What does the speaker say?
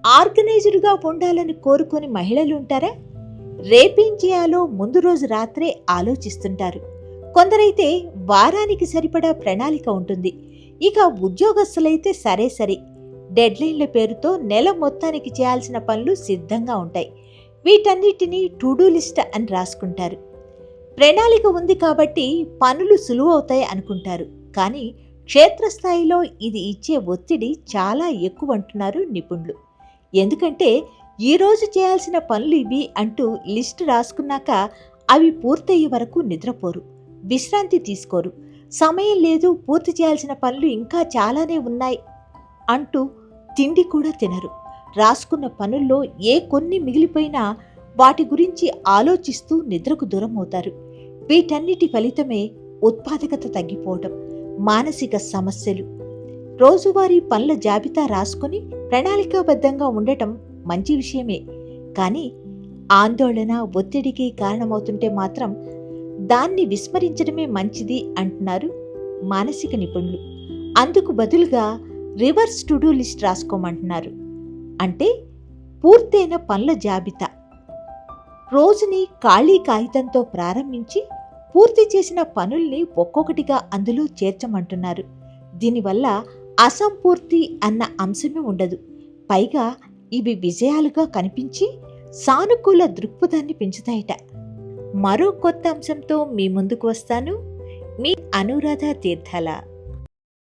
ఆర్గనైజ్డ్గా ఉండాలని కోరుకొని మహిళలు ఉంటారా? రేపేం చేయాలో ముందు రోజు రాత్రే ఆలోచిస్తుంటారు. కొందరైతే వారానికి సరిపడా ప్రణాళిక ఉంటుంది. ఇక ఉద్యోగస్తులైతే సరే సరే, డెడ్లైన్ల పేరుతో నెల మొత్తానికి చేయాల్సిన పనులు సిద్ధంగా ఉంటాయి. వీటన్నిటినీ టు డూ లిస్ట్ అని రాసుకుంటారు. ప్రణాళిక ఉంది కాబట్టి పనులు సులువవుతాయి అనుకుంటారు. కానీ క్షేత్రస్థాయిలో ఇది ఇచ్చే ఒత్తిడి చాలా ఎక్కువ అంటున్నారు నిపుణులు. ఎందుకంటే ఈరోజు చేయాల్సిన పనులు ఇవి అంటూ లిస్టు రాసుకున్నాక అవి పూర్తయ్యే వరకు నిద్రపోరు, విశ్రాంతి తీసుకోరు. సమయం లేదు, పూర్తి చేయాల్సిన పనులు ఇంకా చాలానే ఉన్నాయి అంటూ తిండి కూడా తినరు. రాసుకున్న పనుల్లో ఏ కొన్ని మిగిలిపోయినా వాటి గురించి ఆలోచిస్తూ నిద్రకు దూరం అవుతారు. వీటన్నిటి ఫలితమే ఉత్పాదకత తగ్గిపోవడం, మానసిక సమస్యలు. రోజువారీ పనుల జాబితా రాసుకుని ప్రణాళికాబద్ధంగా ఉండటం మంచి విషయమే. కానీ ఆందోళన, ఒత్తిడికి కారణమవుతుంటే మాత్రం దాన్ని విస్మరించడమే మంచిది అంటున్నారు మానసిక నిపుణులు. అందుకు బదులుగా రివర్స్ టు డూ లిస్ట్ రాసుకోమంటున్నారు. అంటే పూర్తయిన పనుల జాబితా. రోజుని ఖాళీ కాగితంతో ప్రారంభించి పూర్తి చేసిన పనుల్ని ఒక్కొక్కటిగా అందులో చేర్చమంటున్నారు. దీనివల్ల అసంపూర్తి అన్న అంశమే ఉండదు. పైగా ఇవి విజయాలుగా కనిపించి సానుకూల దృక్పథాన్ని పెంచుతాయట. మరో కొత్త అంశంతో మీ ముందుకు వస్తాను. మీ అనురాధ తీర్థాల.